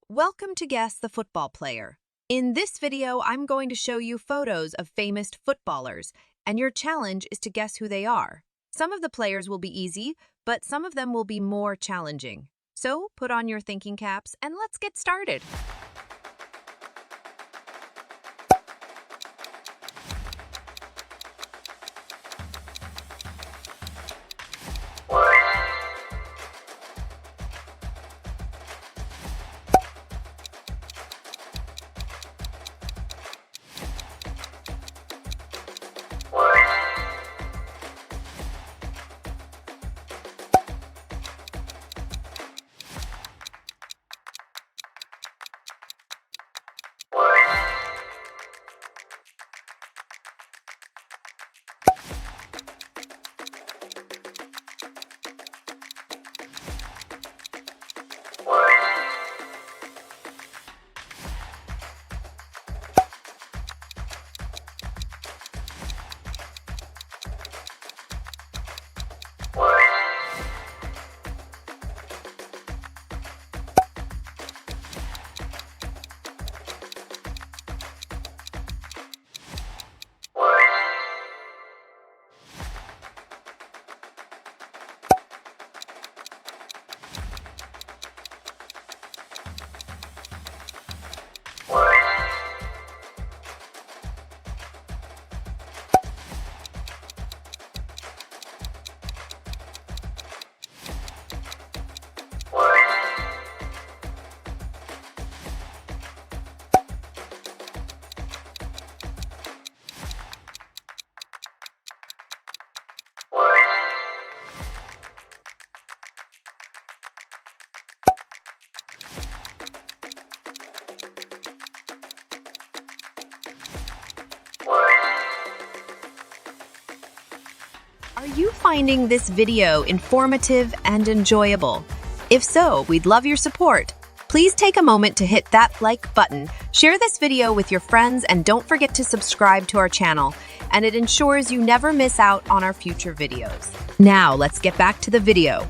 Welcome to Guess the Football Player. In this video, I'm going to show you photos of famous footballers, and your challenge is to guess who they are. Some of the players will be easy, but some of them will be more challenging. So put on your thinking caps and let's get started. Are you finding this video informative and enjoyable? If so, we'd love your support. Please take a moment to hit that like button, share this video with your friends, and don't forget to subscribe to our channel, and it ensures you never miss out on our future videos. Now, let's get back to the video.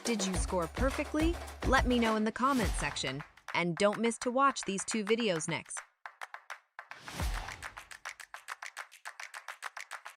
Did you score perfectly? Let me know in the comments section. And don't miss to watch these 2 videos next.